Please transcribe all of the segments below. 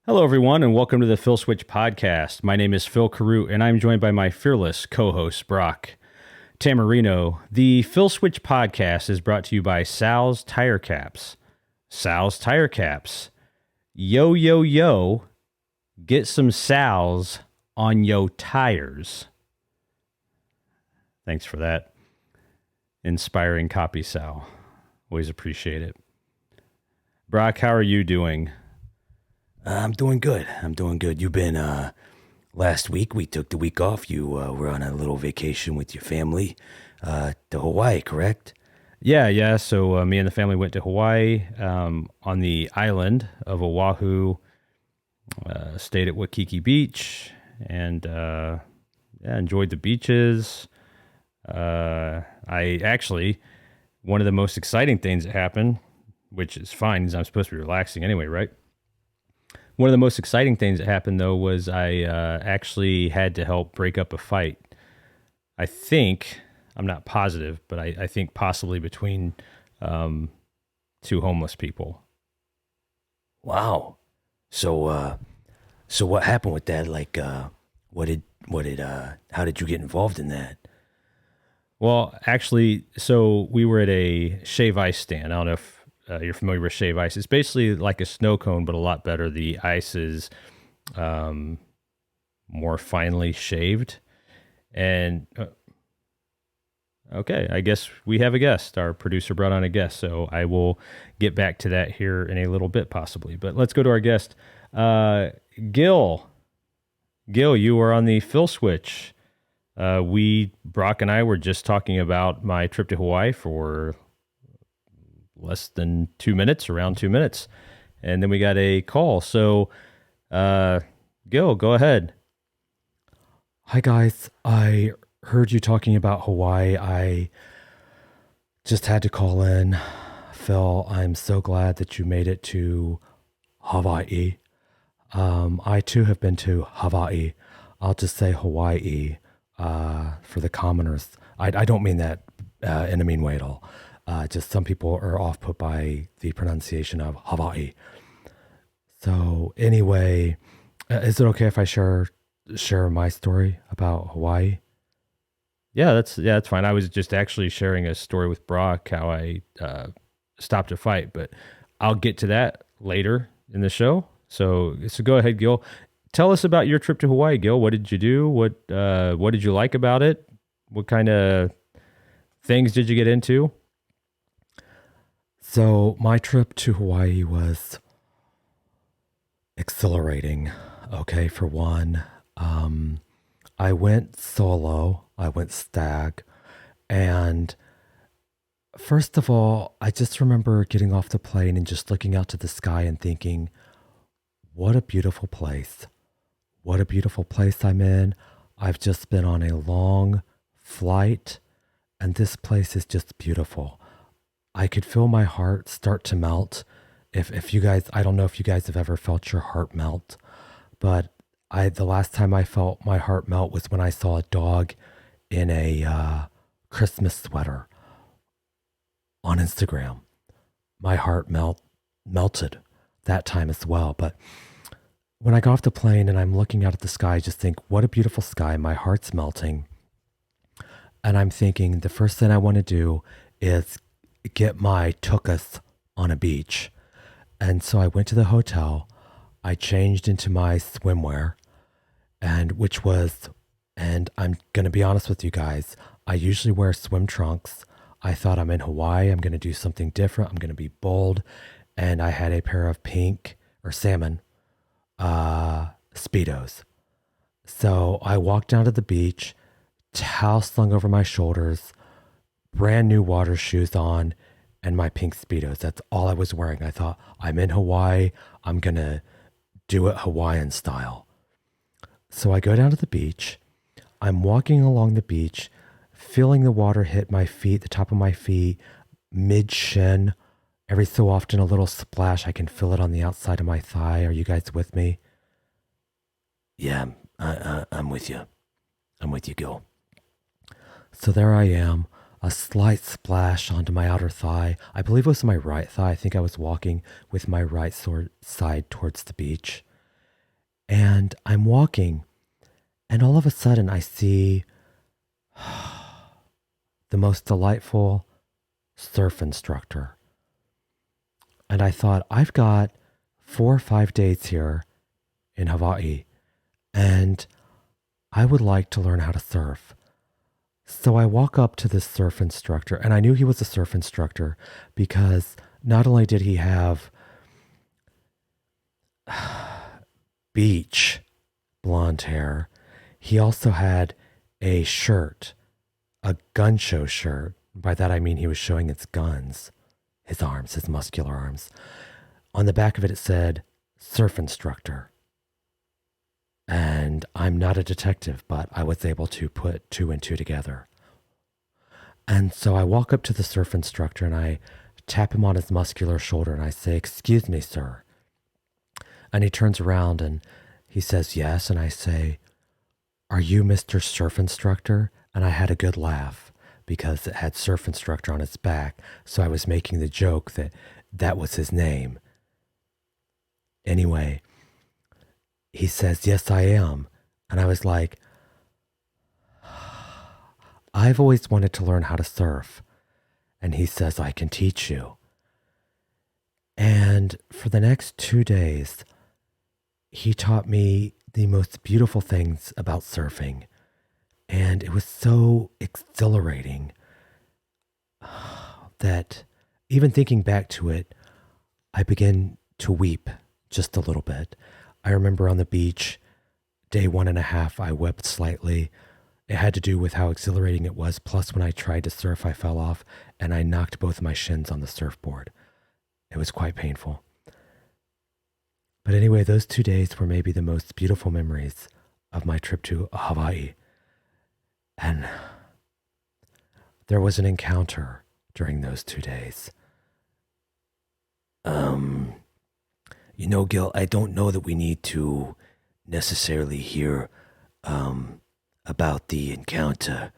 Hello, everyone, and welcome to the Phil Switch podcast. My name is Phil Carew, and I'm joined by my fearless co-host, Brock Tamarino. The Phil Switch podcast is brought to you by Sal's Tire Caps. Sal's Tire Caps. Yo, yo, yo. Get some Sal's on yo tires. Thanks for that inspiring copy, Sal. Always appreciate it. Brock, how are you doing? I'm doing good. You've been, last week we took the week off. You were on a little vacation with your family to Hawaii, correct? Yeah. So me and the family went to Hawaii on the island of Oahu, stayed at Waikiki Beach, and enjoyed the beaches. One of the most exciting things that happened, which is fine, is I'm supposed to be relaxing anyway, right? One of the most exciting things that happened, though, was I actually had to help break up a fight. I think, I'm not positive, but I think possibly between two homeless people. Wow. So what happened with that? Like, how did you get involved in that? Well, actually, so we were at a shave ice stand. I don't know if you're familiar with shave ice. It's basically like a snow cone, but a lot better. The ice is more finely shaved. And okay, I guess we have a guest. Our producer brought on a guest, so I will get back to that here in a little bit, possibly. But let's go to our guest, Gil. Gil, you were on the Phil Switch. Brock and I were just talking about my trip to Hawaii for less than 2 minutes, around 2 minutes. And then we got a call. So, Gil, go ahead. Hi, guys. I heard you talking about Hawaii. I just had to call in. Phil, I'm so glad that you made it to Hawaii. I, too, have been to Hawaii. I'll just say Hawaii for the commoners. I don't mean that in a mean way at all. Just some people are off put by the pronunciation of Hawaii. So anyway, is it okay if I share my story about Hawaii? Yeah, that's fine. I was just actually sharing a story with Brock how I stopped a fight, but I'll get to that later in the show. So go ahead, Gil. Tell us about your trip to Hawaii, Gil. What did you do? What did you like about it? What kind of things did you get into? So my trip to Hawaii was exhilarating. Okay, for one, I went solo. I went stag. And first of all, I just remember getting off the plane and just looking out to the sky and thinking, what a beautiful place. What a beautiful place I'm in. I've just been on a long flight, and this place is just beautiful. I could feel my heart start to melt. If you guys, I don't know if you guys have ever felt your heart melt, but the last time I felt my heart melt was when I saw a dog in a Christmas sweater on Instagram. My heart melted that time as well. But when I got off the plane and I'm looking out at the sky, I just think, what a beautiful sky. My heart's melting. And I'm thinking the first thing I want to do is get my tukas on a beach. And so I went to the hotel. I changed into my swimwear, and I'm going to be honest with you guys, I usually wear swim trunks. I thought I'm in Hawaii. I'm going to do something different. I'm going to be bold. And I had a pair of pink or salmon Speedos. So I walked down to the beach, towel slung over my shoulders, brand new water shoes on, and my pink Speedos. That's all I was wearing. I thought, I'm in Hawaii. I'm going to do it Hawaiian style. So I go down to the beach. I'm walking along the beach, feeling the water hit my feet, the top of my feet, mid-shin. Every so often, a little splash. I can feel it on the outside of my thigh. Are you guys with me? Yeah, I'm with you. I'm with you, Gil. So there I am, a slight splash onto my outer thigh. I believe it was my right thigh. I think I was walking with my right side towards the beach. And I'm walking, and all of a sudden I see the most delightful surf instructor. And I thought, I've got 4 or 5 days here in Hawaii, and I would like to learn how to surf. So I walk up to this surf instructor, and I knew he was a surf instructor because not only did he have beach blonde hair, he also had a shirt, a gun show shirt. By that I mean he was showing his guns, his arms, his muscular arms. On the back of it, it said, surf instructor. And I'm not a detective, but I was able to put 2 and 2 together. And so I walk up to the surf instructor and I tap him on his muscular shoulder and I say, excuse me, sir. And he turns around and he says, yes. And I say, are you Mr. Surf Instructor? And I had a good laugh because it had surf instructor on its back. So I was making the joke that that was his name. Anyway, he says, yes, I am. And I was like, I've always wanted to learn how to surf. And he says, I can teach you. And for the next 2 days, he taught me the most beautiful things about surfing. And it was so exhilarating that even thinking back to it, I began to weep just a little bit. I remember on the beach, day 1.5, I wept slightly. It had to do with how exhilarating it was. Plus, when I tried to surf, I fell off and I knocked both my shins on the surfboard. It was quite painful. But anyway, those 2 days were maybe the most beautiful memories of my trip to Hawaii. And there was an encounter during those 2 days. Gil, I don't know that we need to necessarily hear about the encounter.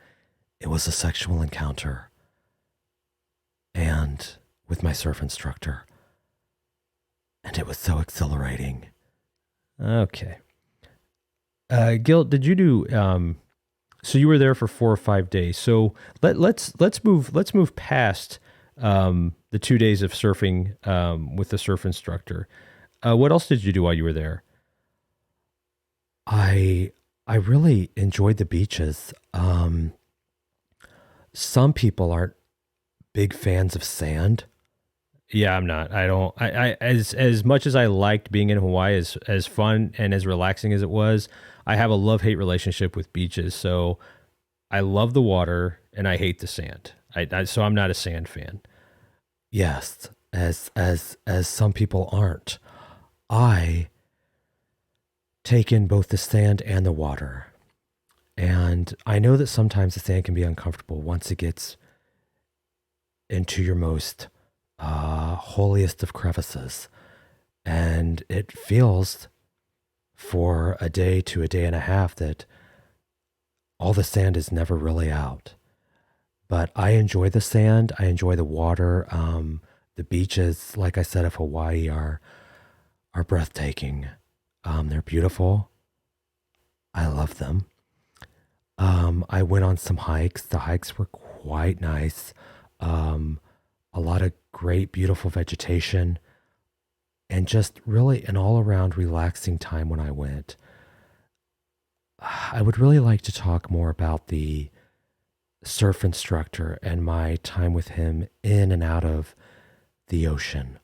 It was a sexual encounter. And with my surf instructor. And it was so exhilarating. Okay. Gil, did you do? So you were there for 4 or 5 days. So let's move past the 2 days of surfing with the surf instructor. What else did you do while you were there? I really enjoyed the beaches. Some people aren't big fans of sand. Yeah, I'm not. I as much as I liked being in Hawaii, as fun and as relaxing as it was, I have a love-hate relationship with beaches. So I love the water and I hate the sand. So I'm not a sand fan. Yes, as some people aren't. I take in both the sand and the water. And I know that sometimes the sand can be uncomfortable once it gets into your most holiest of crevices. And it feels for a day to a day and a half that all the sand is never really out. But I enjoy the sand. I enjoy the water. The beaches, like I said, of Hawaii are breathtaking. They're beautiful. I love them. I went on some hikes. The hikes were quite nice. A lot of great, beautiful vegetation, and just really an all-around relaxing time when I went. I would really like to talk more about the surf instructor and my time with him in and out of the ocean.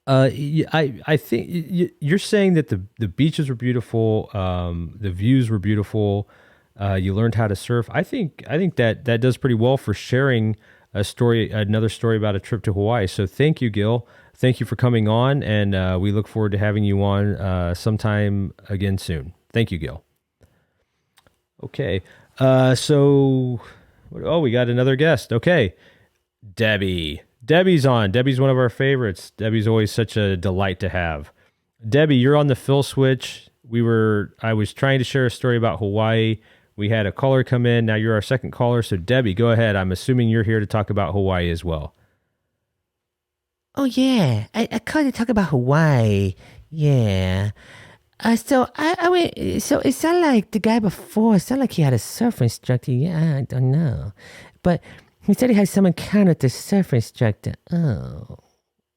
I think you're saying that the beaches were beautiful, the views were beautiful. You learned how to surf. I think that does pretty well for sharing another story about a trip to Hawaii. So thank you, Gil. Thank you for coming on, and we look forward to having you on sometime again soon. Thank you, Gil. Okay. We got another guest. Okay. Debbie's on. Debbie's one of our favorites. Debbie's always such a delight to have. Debbie, you're on the Phil Switch. I was trying to share a story about Hawaii. We had a caller come in. Now you're our second caller. So Debbie, go ahead. I'm assuming you're here to talk about Hawaii as well. Oh, yeah. I called to talk about Hawaii. Yeah. So I went. So it sounded like the guy before. It sounded like he had a surf instructor. Yeah, I don't know, but he said he had some encounter with the surf instructor. Oh,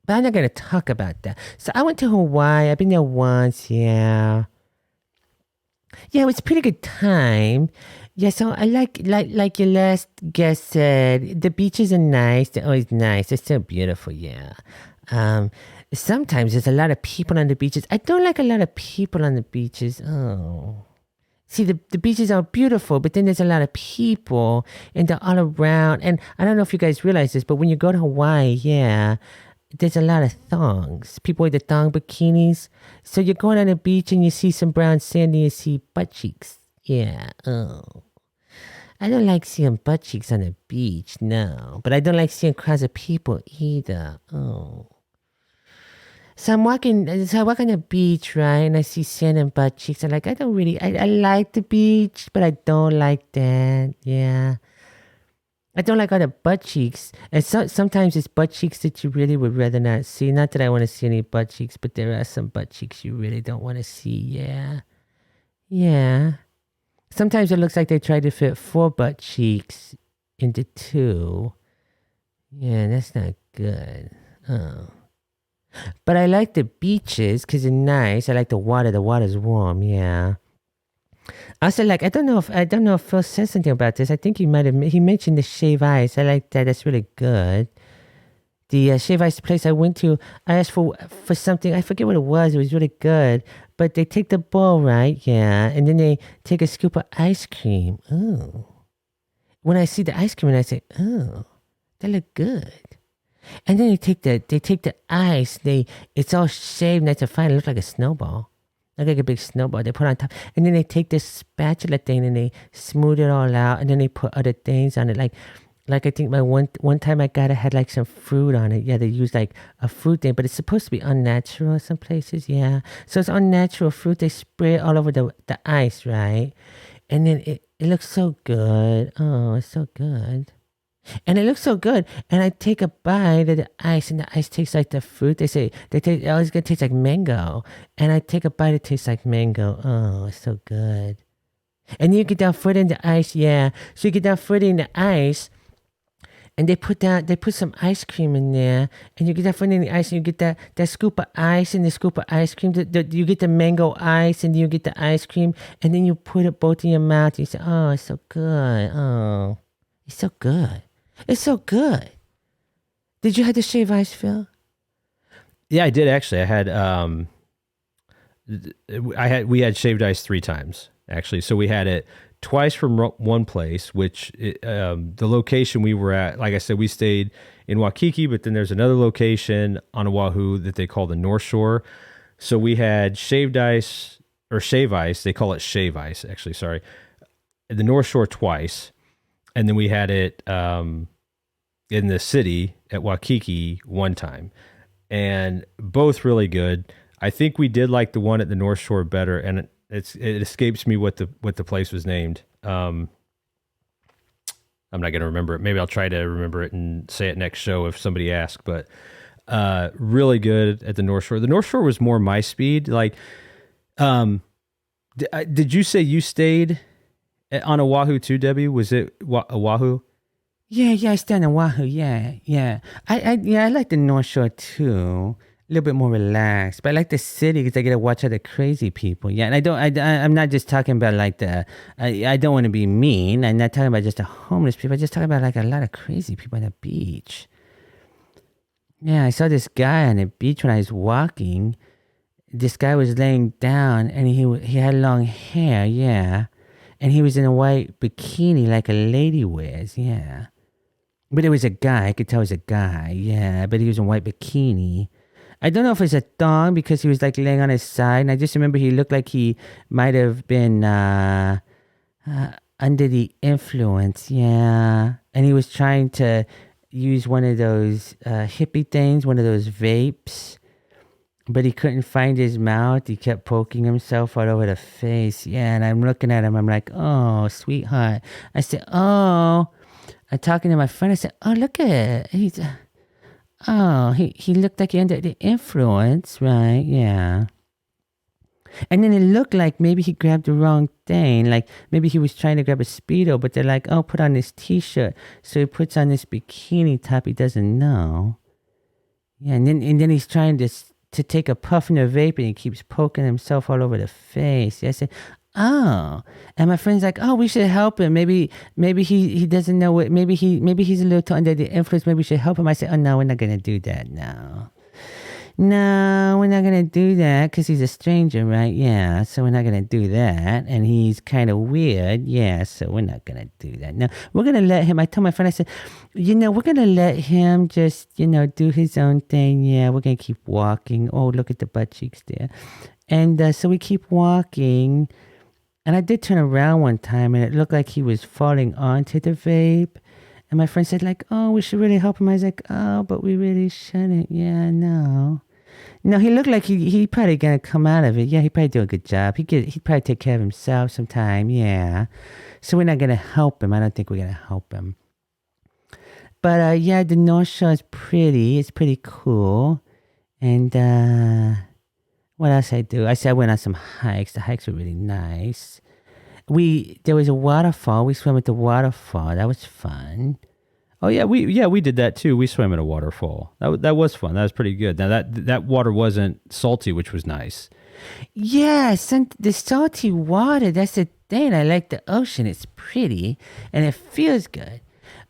but I'm not gonna talk about that. So I went to Hawaii. I've been there once. Yeah, yeah, it was a pretty good time. Yeah, so I like your last guest said, the beaches are nice. They're always nice. They're so beautiful. Yeah. Um, Sometimes there's a lot of people on the beaches. I don't like a lot of people on the beaches. Oh. See, the beaches are beautiful, but then there's a lot of people and they're all around. And I don't know if you guys realize this, but when you go to Hawaii, yeah, there's a lot of thongs. People with the thong bikinis. So you're going on the beach and you see some brown sand and you see butt cheeks. Yeah. Oh. I don't like seeing butt cheeks on the beach, no. But I don't like seeing crowds of people either. Oh. So I walk on the beach, right? And I see sand and butt cheeks. I'm like, I like the beach, but I don't like that. Yeah. I don't like all the butt cheeks. And sometimes it's butt cheeks that you really would rather not see. Not that I want to see any butt cheeks, but there are some butt cheeks you really don't want to see. Yeah. Yeah. Sometimes it looks like they tried to fit 4 butt cheeks into 2. Yeah, that's not good. Oh. But I like the beaches because they're nice. I like the water. The water's warm. Yeah. Also, like I don't know if Phil said something about this. I think he mentioned the shave ice. I like that. That's really good. The shave ice place I went to, I asked for something. I forget what it was. It was really good. But they take the bowl, right? Yeah. And then they take a scoop of ice cream. Oh. When I see the ice cream, and I say, oh, that look good. And then they take the ice. It's all shaved nice and fine. It looks like a snowball. Look like a big snowball. They put on top. And then they take this spatula thing and they smooth it all out. And then they put other things on it. Like I think my one time I got it had like some fruit on it. Yeah, they used like a fruit thing, but it's supposed to be unnatural in some places. Yeah, so it's unnatural fruit. They spray it all over the ice, right? And then it looks so good. Oh, it's so good. And it looks so good. And I take a bite of the ice, and the ice tastes like the fruit. They say oh, it's gonna taste like mango. And I take a bite, it tastes like mango. Oh, it's so good. And you get down further in the ice, yeah. So you get down further in the ice. And they put some ice cream in there, and you get that in the ice, and you get that scoop of ice and the scoop of ice cream. You get the mango ice, and you get the ice cream, and then you put it both in your mouth. And you say, "Oh, it's so good. Oh, it's so good. It's so good." Did you have the shave ice, Phil? Yeah, I did actually. We had shaved ice 3 times actually. So we had it twice from one place, which the location we were at, like I said, we stayed in Waikiki, but then there's another location on Oahu that they call the North Shore. So we had shaved ice or shave ice. They call it shave ice, actually. Sorry, the North Shore twice, and then we had it in the city at Waikiki one time, and both really good. I think we did like the one at the North Shore better, and it escapes me what the place was named. I'm not going to remember it. Maybe I'll try to remember it and say it next show if somebody asks. But really good at the North Shore. The North Shore was more my speed. Like, did you say you stayed on Oahu too, Debbie? Was it Oahu? Yeah, I stayed on Oahu. Yeah. I like the North Shore too. A little bit more relaxed, but I like the city because I get to watch other crazy people. Yeah, and I'm not just talking about like I don't want to be mean. I'm not talking about just the homeless people. I'm just talking about like a lot of crazy people on the beach. Yeah, I saw this guy on the beach when I was walking. This guy was laying down and he had long hair, yeah. And he was in a white bikini like a lady wears, yeah. But it was a guy. I could tell it was a guy, yeah. But he was in a white bikini. I don't know if it's a thong because he was like laying on his side. And I just remember he looked like he might have been under the influence. Yeah. And he was trying to use one of those hippie things, one of those vapes. But he couldn't find his mouth. He kept poking himself all over the face. Yeah. And I'm looking at him. I'm like, oh, sweetheart. I said, oh. I'm talking to my friend. I said, oh, look at it. He looked like he under the influence, right? Yeah. And then it looked like maybe he grabbed the wrong thing. Like maybe he was trying to grab a Speedo, but they're like, oh, put on this t-shirt. So he puts on this bikini top he doesn't know. Yeah, and then he's trying to take a puff in the vape and he keeps poking himself all over the face. Yeah, I said, oh. And my friend's like, oh, we should help him. Maybe he doesn't know what, maybe he's a little too under the influence. Maybe we should help him. I said, oh no, we're not gonna do that now. No, we're not going to do that because he's a stranger, right? Yeah, so we're not going to do that. And he's kind of weird. Yeah, so we're not going to do that. No, we're going to let him. I told my friend, I said, we're going to let him just, do his own thing. Yeah, we're going to keep walking. Oh, look at the butt cheeks there. And so we keep walking. And I did turn around one time and it looked like he was falling onto the vape. And my friend said, like, oh, we should really help him. I was like, oh, but we really shouldn't. Yeah, no. No, he looked like he probably gonna come out of it. Yeah, he probably do a good job. He'd probably take care of himself sometime. Yeah, so we're not gonna help him. I don't think we're gonna help him. But yeah, the North Shore is pretty. It's pretty cool. And what else I do? I went on some hikes. The hikes were really nice. There was a waterfall. We swam at the waterfall. That was fun. Oh yeah, we did that too. We swam in a waterfall. That was fun. That was pretty good. Now that water wasn't salty, which was nice. Yeah, the salty water. That's the thing. I like the ocean. It's pretty and it feels good.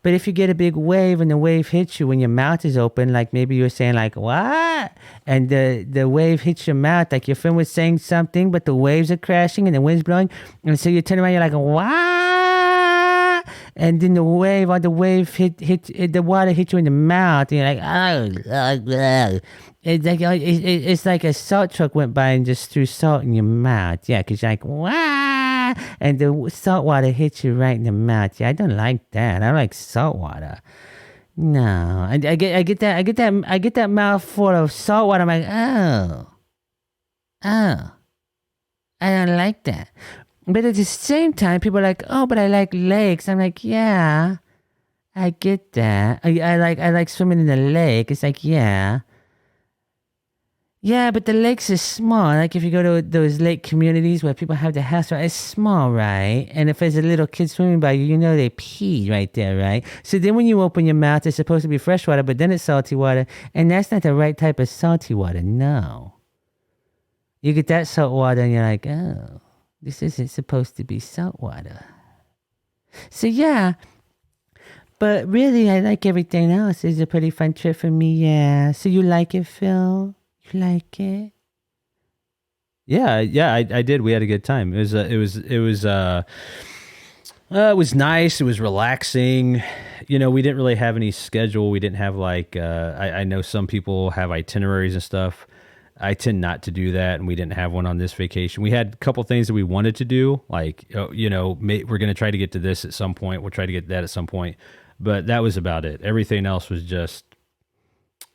But if you get a big wave and the wave hits you when your mouth is open, like maybe you were saying like what, and the wave hits your mouth, like your friend was saying something, but the waves are crashing and the wind's blowing, and so you turn around, you're like what? And then the wave hit the water hit you in the mouth, and you're like, it's like a salt truck went by and just threw salt in your mouth. Yeah, because you're like, wow, and the salt water hits you right in the mouth. Yeah, I don't like that. I like salt water. No, I get that mouthful of salt water. I'm like, oh, I don't like that. But at the same time, people are like, oh, but I like lakes. I'm like, yeah, I get that. I like swimming in the lake. It's like, yeah. Yeah, but the lakes are small. Like if you go to those lake communities where people have their house, right, it's small, right? And if there's a little kid swimming by you, they pee right there, right? So then when you open your mouth, it's supposed to be fresh water, but then it's salty water. And that's not the right type of salty water, no. You get that salt water and you're like, oh, this isn't supposed to be salt water. So yeah, but really I like everything else. It's a pretty fun trip for me, yeah. So you like it, Phil? You like it? Yeah, I did. We had a good time. It was nice. It was relaxing. We didn't really have any schedule. We didn't have like I know some people have itineraries and stuff. I tend not to do that, and we didn't have one on this vacation. We had a couple things that we wanted to do, like we're going to try to get to this at some point. We'll try to get that at some point, but that was about it. Everything else was just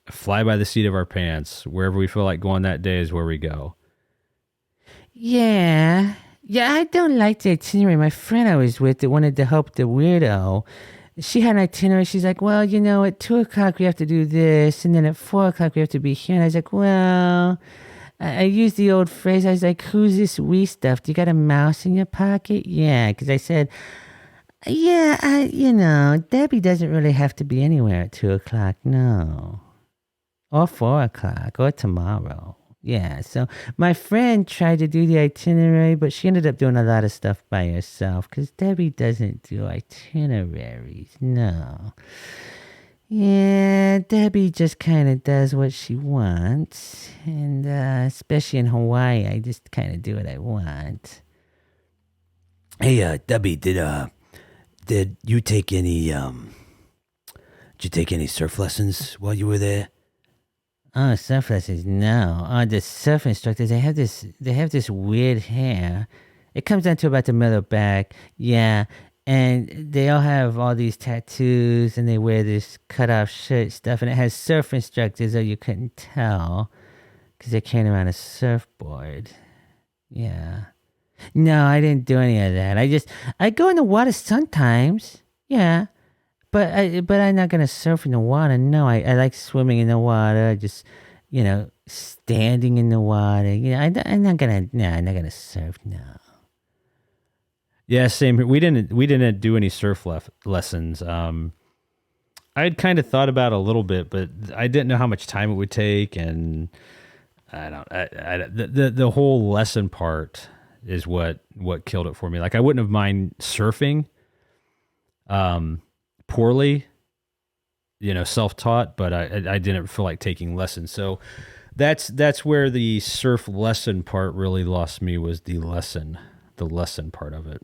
fly by the seat of our pants. Wherever we feel like going that day is where we go. Yeah, I don't like the itinerary. My friend I was with that wanted to help the weirdo, she had an itinerary. She's like, well, at 2 o'clock we have to do this, and then at 4 o'clock we have to be here. And I was like, well, I used the old phrase. I was like, who's this we stuff? Do you got a mouse in your pocket? Yeah, because I said, yeah, Debbie doesn't really have to be anywhere at 2 o'clock, no. Or 4 o'clock, or tomorrow. Yeah, so my friend tried to do the itinerary, but she ended up doing a lot of stuff by herself because Debbie doesn't do itineraries, no. Yeah, Debbie just kind of does what she wants, and especially in Hawaii, I just kind of do what I want. Hey, Debbie, did you take any surf lessons while you were there? Oh, surf lessons, no. Oh, the surf instructors, they have this weird hair. It comes down to about the middle back, yeah. And they all have all these tattoos, and they wear this cut-off shirt stuff, and it has surf instructors, though you couldn't tell, because they're carrying around a surfboard. Yeah. No, I didn't do any of that. I go in the water sometimes, yeah. But I'm not gonna surf in the water. No, I like swimming in the water. Just, standing in the water. I'm not gonna surf. No. Yeah, same here. We didn't do any surf lessons. I'd kind of thought about it a little bit, but I didn't know how much time it would take, and the whole lesson part is what killed it for me. Like I wouldn't have mind surfing, poorly, self-taught, but I didn't feel like taking lessons. So that's where the surf lesson part really lost me, was the lesson part of it.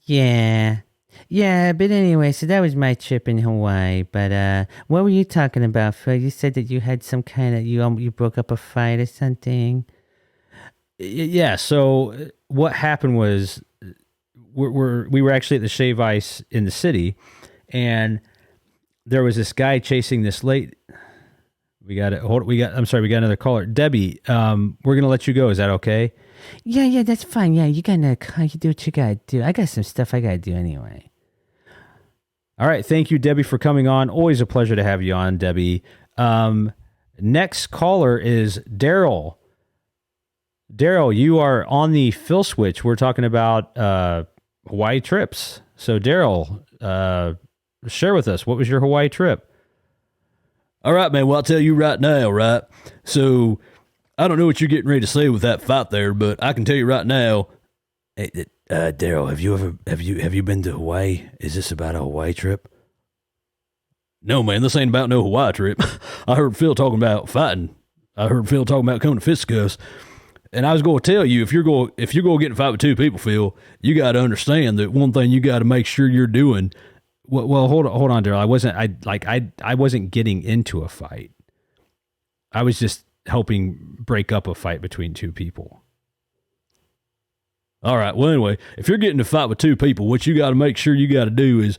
Yeah. Yeah, but anyway, so that was my trip in Hawaii. But what were you talking about, Phil? You said that you had some kind of you broke up a fight or something. Yeah. So what happened was we were actually at the Shave Ice in the city, and there was this guy chasing this lady. We got another caller, Debbie. We're gonna let you go. Is that okay? Yeah, that's fine. Yeah, you do what you gotta do. I got some stuff I gotta do anyway. All right. Thank you, Debbie, for coming on. Always a pleasure to have you on, Debbie. Next caller is Daryl. Daryl, you are on the Phil Switch. We're talking about Hawaii trips. So, Daryl, share with us, what was your Hawaii trip? All right, man. Well, I'll tell you right now, right? So, I don't know what you're getting ready to say with that fight there, but I can tell you right now. Hey, Daryl, have you been to Hawaii? Is this about a Hawaii trip? No, man, this ain't about no Hawaii trip. I heard Phil talking about fighting. I heard Phil talking about coming to fisticuffs. And I was going to tell you, if you're going to get in a fight with two people, Phil, you got to understand that one thing you got to make sure you're doing. Well, hold on, Daryl. I wasn't getting into a fight. I was just helping break up a fight between two people. All right. Well, anyway, if you're getting in a fight with two people, what you got to make sure you got to do is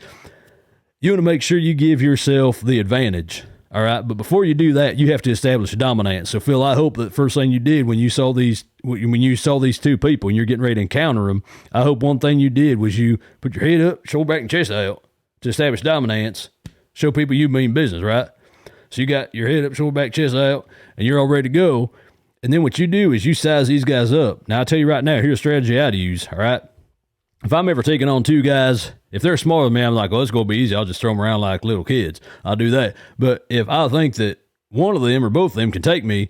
you want to make sure you give yourself the advantage. All right. But before you do that, you have to establish dominance. So, Phil, I hope that first thing you did when you saw these two people and you're getting ready to encounter them, I hope one thing you did was you put your head up, shoulder back, and chest out to establish dominance. Show people you mean business, right? So you got your head up, shoulder back, chest out, and you're all ready to go. And then what you do is you size these guys up. Now, I'll tell you right now, here's a strategy I'd use, all right? If I'm ever taking on two guys, if they're smaller than me, I'm like, well, it's going to be easy. I'll just throw them around like little kids. I'll do that. But if I think that one of them or both of them can take me,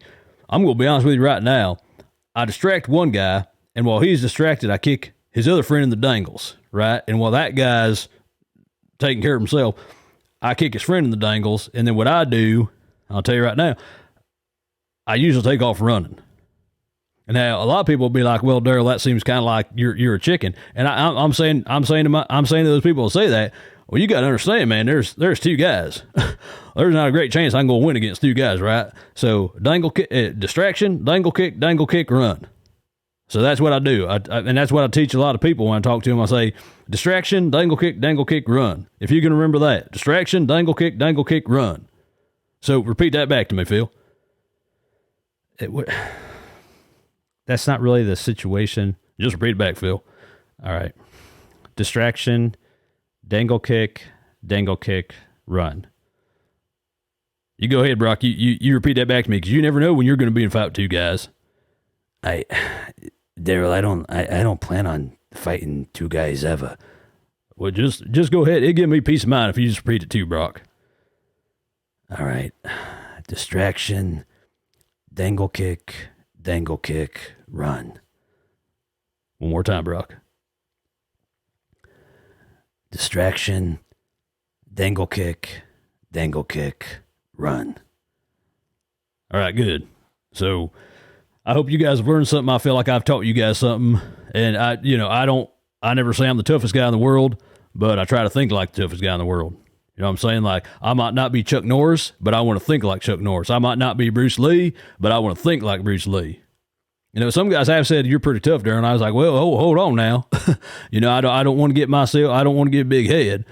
I'm going to be honest with you right now. I distract one guy, and while he's distracted, I kick his other friend in the dangles, right? And while that guy's taking care of himself, I kick his friend in the dangles. And then what I do, I'll tell you right now, I usually take off running. And now a lot of people will be like, "Well, Daryl, that seems kind of like you're a chicken." And I'm saying to those people who say that, well, you got to understand, man. There's two guys. There's not a great chance I'm going to win against two guys, right? So dangle kick, distraction, dangle kick, run. So that's what I do, and that's what I teach a lot of people when I talk to them. I say, distraction, dangle kick, run. If you can remember that, distraction, dangle kick, run. So repeat that back to me, Phil. That's not really the situation. Just repeat it back, Phil. All right. Distraction, dangle kick, run. You go ahead, Brock. You repeat that back to me because you never know when you're going to be in a fight with two guys. Daryl, I don't plan on fighting two guys ever. Well, just go ahead. It'd give me peace of mind if you just repeat it too, Brock. All right. Distraction, dangle kick, run. One more time, Brock. Distraction, dangle kick, run. All right, good. So I hope you guys have learned something. I feel like I've taught you guys something. And I never say I'm the toughest guy in the world, but I try to think like the toughest guy in the world. You know what I'm saying? Like, I might not be Chuck Norris, but I want to think like Chuck Norris. I might not be Bruce Lee, but I want to think like Bruce Lee. You know, some guys have said, you're pretty tough, Darren. I was like, well, hold on now. You know, I don't want to get a big head,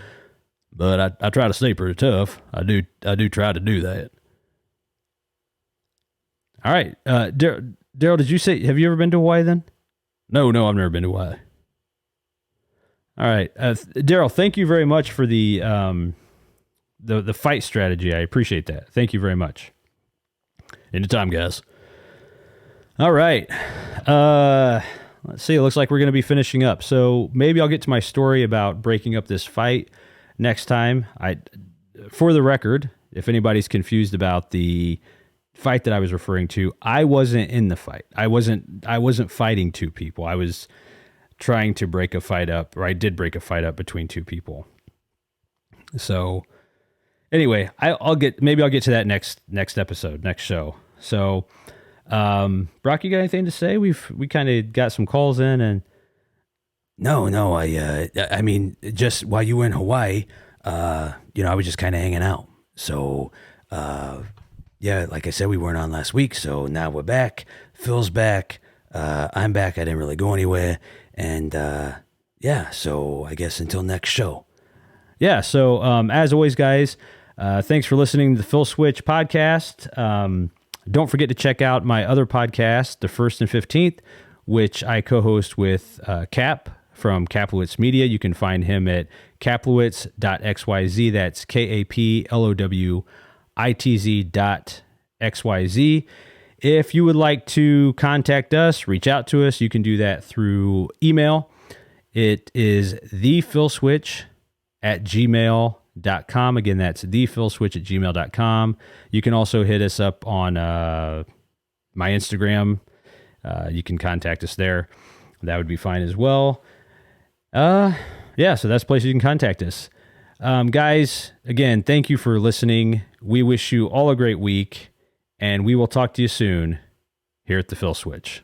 but I try to stay pretty tough. I do try to do that. All right. Daryl, did you say, have you ever been to Hawaii then? No, I've never been to Hawaii. All right. Daryl, thank you very much for the fight strategy. I appreciate that. Thank you very much. Anytime, guys. All right. Let's see. It looks like we're going to be finishing up. So maybe I'll get to my story about breaking up this fight next time. For the record, if anybody's confused about the fight that I was referring to, I wasn't in the fight. I wasn't fighting two people. I was trying to break a fight up, or I did break a fight up between two people. So anyway, I'll get to that next episode, next show. So, Brock, you got anything to say? We kind of got some calls in, and no, I mean, just while you were in Hawaii, I was just kind of hanging out. So, yeah, like I said, we weren't on last week, so now we're back. Phil's back. I'm back. I didn't really go anywhere, and yeah. So I guess until next show. Yeah. So as always, guys, thanks for listening to the Phil Switch podcast. Don't forget to check out my other podcast, The First and 15th, which I co-host with Cap from Kaplowitz Media. You can find him at kaplowitz.xyz. That's KAPLOWITZ.xyz. If you would like to contact us, reach out to us, you can do that through email. It is thephilswitch@gmail.com. Again, that's thephilswitch@gmail.com. You can also hit us up on my Instagram. You can contact us there. That would be fine as well. Yeah, so that's the place you can contact us. Guys, again, thank you for listening. We wish you all a great week, and we will talk to you soon here at the Phil Switch.